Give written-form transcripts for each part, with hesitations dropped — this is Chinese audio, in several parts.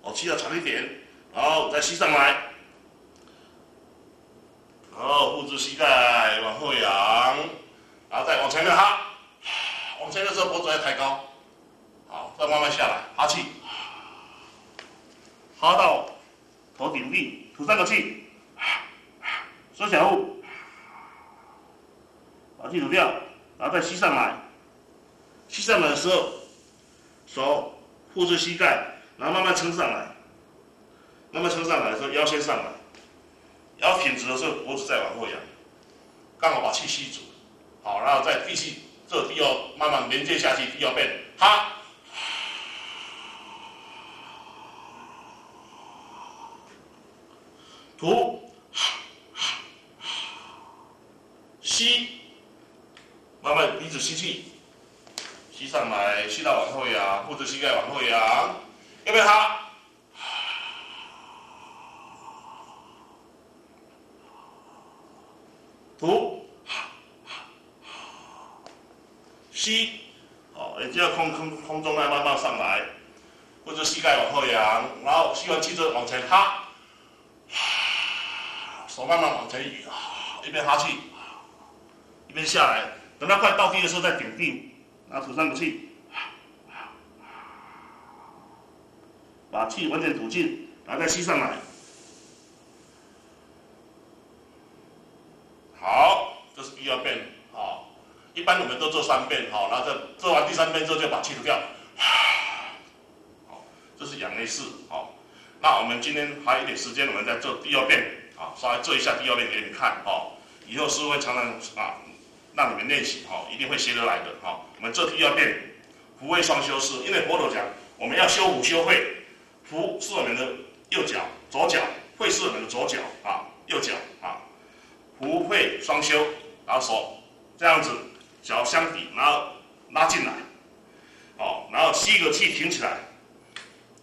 口气要长一点，然后再吸上来，然后扶住膝盖往后仰，然后再往前面哈，往前的时候脖子要抬高，好，再慢慢下来，哈气，哈到头顶地，吐3个气，收小腹，把气吐掉，然后再吸上来，吸上来的时候，手护住膝盖，然后慢慢撑上来，慢慢撑上来的时候，腰先上来，腰挺直的时候，脖子再往后仰，刚好把气吸足，好，然后再继续这第二慢慢连接下去，第二遍，哈，吐，吸，慢慢鼻子吸气，吸上来，吸到往后仰，护着膝盖往后仰，右边哈，吐，吸，好，也就要空中慢慢上来，护着膝盖往后仰，然后吸完气之后往前哈，手慢慢往前移，一边哈气，一边下来，等到快到地的时候再顶地，然后吐3个气，把气完全吐尽，然后再吸上来。好，这是第2遍，好，一般我们都做3遍，好，然后做完第3遍之后就把气吐掉，好，这是仰内式，好，那我们今天还有一点时间，我们再做第2遍，啊，稍微做一下第2遍给你们看，哦，以后师傅会常常让你们练习，一定会学得来的，我们做第2遍，扶位双修式，因为佛陀讲我们要修福修慧，扶是我们的右脚、左脚，慧是我们的左脚右脚扶慧双修，然后手这样子，脚相抵，然后拉进来，然后吸一个气挺起来，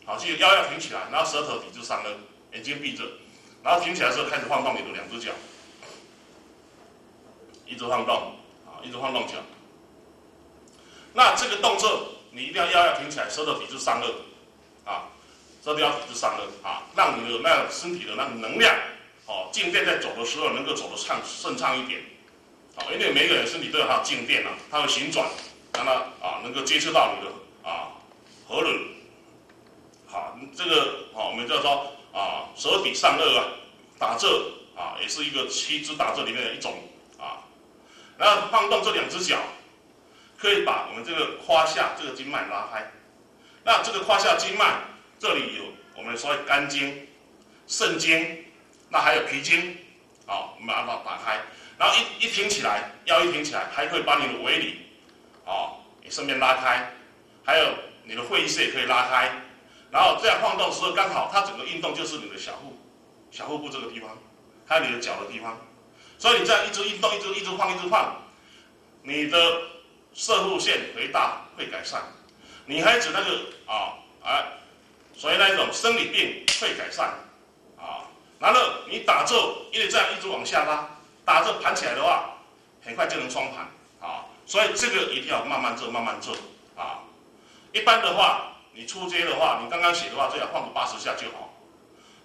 好，记得腰要挺起来，然后舌头抵住上颚，眼睛闭着，然后挺起来的时候开始晃动你的2只脚，一直晃动，一直晃动脚。那这个动作你一定要腰要挺起来，舌头抵住上颚，舌头要抵住上颚，让你的那个身体的那个能量，静电在走的时候能够走得顺畅一点，因为每个人身体都有它的静电它会旋转，让它能够接触到你的核轮，好，这个我们叫做舌抵上颚打坐也是一个7支打坐里面的一种然后晃动这2只脚，可以把我们这个胯下这个经脉拉开。那这个胯下经脉这里有我们所谓肝经、肾经，那还有脾经，我们把它打开，然后一挺起来，腰一挺起来，还可以把你的尾骶也顺便拉开，还有你的会意识也可以拉开，然后这样晃动的时候刚好它整个运动就是你的小腹部这个地方，还有你的脚的地方。所以你这样一直运动，一直晃，你的射护腺肥大会改善，女孩子那个所以那一种生理病会改善然后你打坐，因为这样一直往下拉，打坐盘起来的话，很快就能双盘所以这个一定要慢慢做一般的话，你初阶的话，你刚刚学的话，最好晃个80下就好。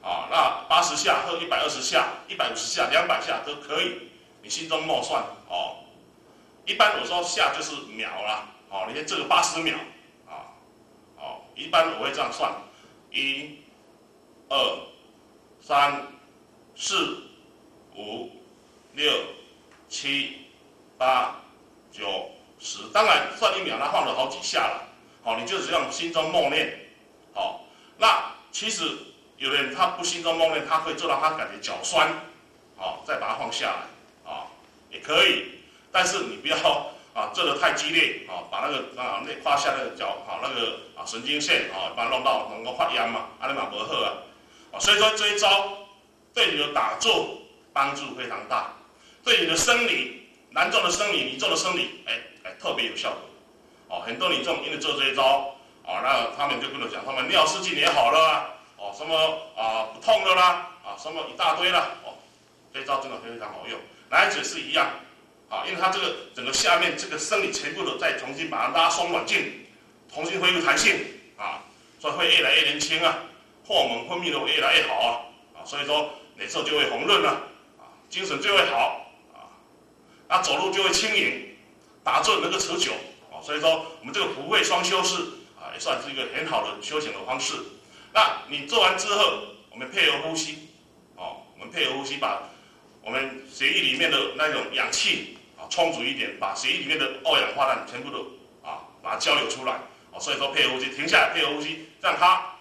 那80下或120下、150下、200下都可以，你心中默算一般我说下就是秒啦，你看这个80秒一般我会这样算，1、2、3、4、5、6、7、8、9、10，当然算1秒，那晃了好几下了，你就只用心中默念，那其实。有的人他不心中默念，他会做到他感觉脚酸，再把它放下来，也可以，但是你不要做得太激烈，把那个胯下那个脚那个神经线把它弄到能够发炎嘛，那嘛不好所以说这一招对你的打坐帮助非常大，对你的生理男众的生理、女众的生理，特别有效果，很多女众因为做这一招，那他们就跟我讲，他们尿失禁也好了什么不痛的啦，什么一大堆啦，这招真的非常好用。男孩子是一样，因为他这个整个下面这个生理全部的再重新把它拉松软净，重新恢复弹性所以会越来越年轻荷尔蒙分泌的会越来越好所以说脸色就会红润精神就会好那走路就会轻盈，打坐能够持久所以说我们这个普惠双修式也算是一个很好的修行的方式。那你做完之后，我们配合呼吸我们配合呼吸，把我们血液里面的那种氧气充足一点，把血液里面的二氧化碳全部都把它交流出来所以说配合呼吸，停下来配合呼吸，让它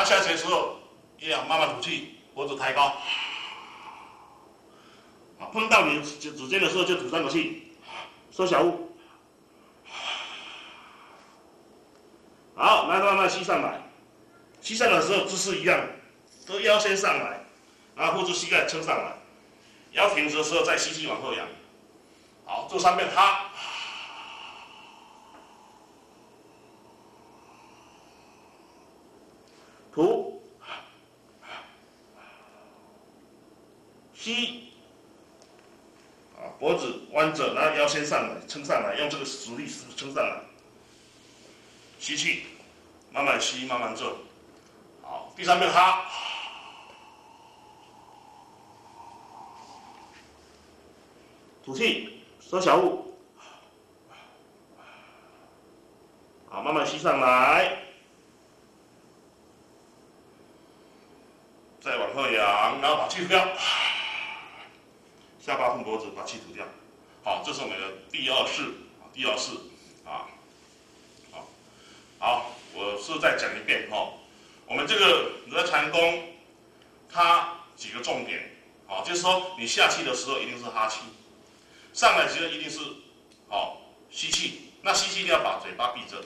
下去的时候一样慢慢吐气，脖子抬高碰到你指尖的时候就吐3口气，收小腹。好，来慢慢吸上来，吸上来的时候姿势一样，都腰先上来，然后后肢膝盖撑上来，腰挺直的时候再吸气往后仰。好，做3遍哈，吐，吸。脖子弯着，然后腰先上来，撑上来，用这个实力撑上来。吸气，慢慢吸，慢慢做。好，第3遍哈，吐气，收小腹。好，慢慢吸上来，再往后仰，然后把气吐掉。下巴碰脖子，把气吐掉。好，这是我们的第2式，好，我是再讲一遍我们这个如来禅功，它几个重点就是说你下气的时候一定是哈气，上来其实一定是吸气。那吸气一定要把嘴巴闭着，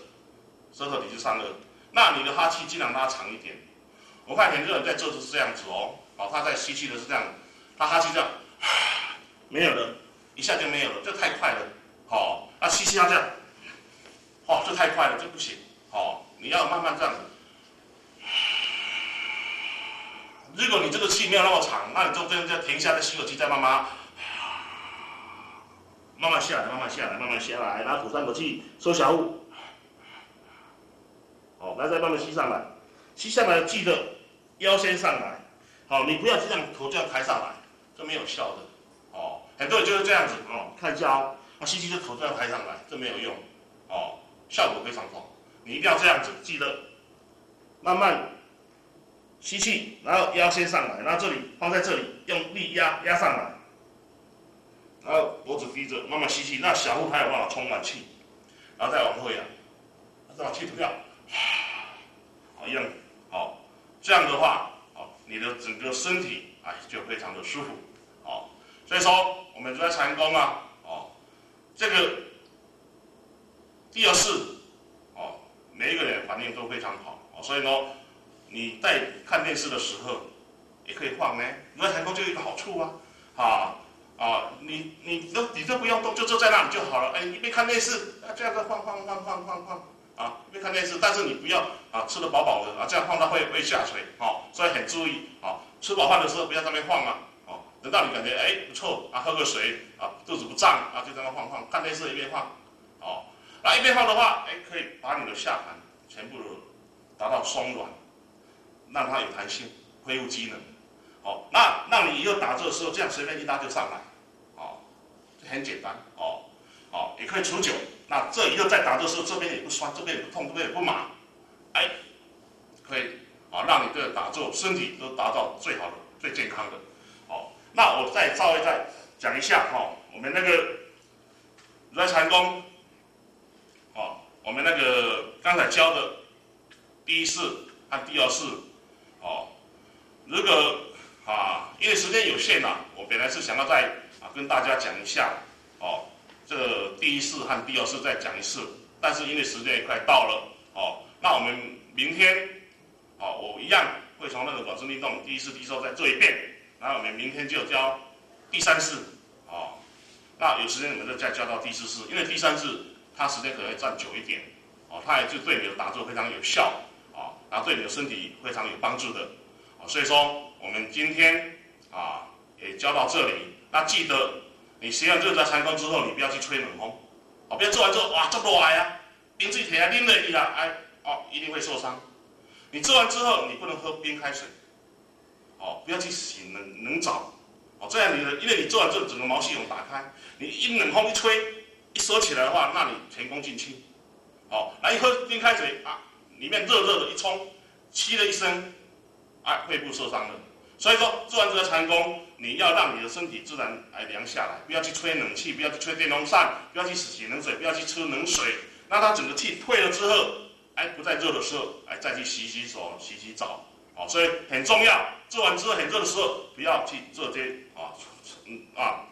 舌头抵住上颚。那你的哈气尽量拉长一点。我看很多人在做的是这样子他在吸气的是这样，他哈气这样。没有了，一下就没有了，这太快了。那吸气要这样，这太快了，这不行。你要慢慢这样。如果你这个气没有那么长，那你中间再停一下，再吸口气，再慢慢下来，慢慢下来，然后吐3口气，收小腹。那再慢慢吸上来，吸上来记得腰先上来。你不要这样头这样抬上来，这没有效的。很多人就是这样子看一下吸气就头这样抬上来，这没有用效果非常好。你一定要这样子，记得慢慢吸气，然后腰先上来，然后这里放在这里，用力压上来，然后脖子低着，慢慢吸气，那小腹才有办法充满气，然后再往后仰，再把气吐掉，一样这样的话你的整个身体就非常的舒服所以说我们如来禅功这个第2式每一个人反应都非常好所以呢，你在看电视的时候也可以放呢。如来禅功就有一个好处你都不用动，就坐在那里就好了。一边看电视这样子放一边看电视，但是你不要吃得饱饱的这样放它会下垂所以很注意吃饱饭的时候不要在那边放等到你感觉不错喝个水肚子不胀就这样放，看电视一边放那一边放的话可以把你的下盘全部达到松软，让它有弹性，恢复机能那让你以后打坐的时候这样随便一拉就上来很简单也可以持久。那这以后再打坐的时候这边也不酸，这边也不痛，这边也不麻可以让你的打坐身体都达到最好的最健康的那我稍微再讲一下我们那个如来禅功我们那个刚才教的第1式和第2式如果因为时间有限我本来是想要再跟大家讲一下这个第1式和第2式再讲一次，但是因为时间也快到了那我们明天我一样会从那个广身运动第1式第2式再做一遍。然后我们明天就教第3式那有时间我们再教到第4式，因为第3式它时间可能会占久一点它也就对你的打坐非常有效然后对你的身体非常有帮助的所以说我们今天也教到这里。那记得你学完这个禅功之后，你不要去吹冷风不要做完之后哇这么热冰水提来啉落去啦一定会受伤。你做完之后，你不能喝冰开水，不要去洗冷澡，这样因为你做完之后，整个毛细孔打开，你一冷风一吹，一收起来的话，那你前功尽弃。那一喝冰开水里面热热的一冲，吸了一声，肺部受伤了。所以说做完这个禅功，你要让你的身体自然凉下来，不要去吹冷气，不要去吹电风扇，不要去洗冷水，不要去吃冷水。那它整个气退了之后，不再热的时候，再去洗洗手、洗洗澡。所以很重要。做完之后很热的时候，不要去做这些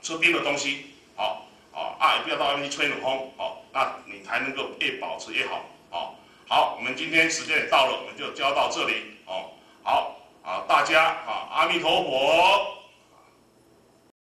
吃冰的东西，也不要到外面去吹冷风，那你才能够越保持越好。好，我们今天时间也到了，我们就教到这里。好，大家阿弥陀佛。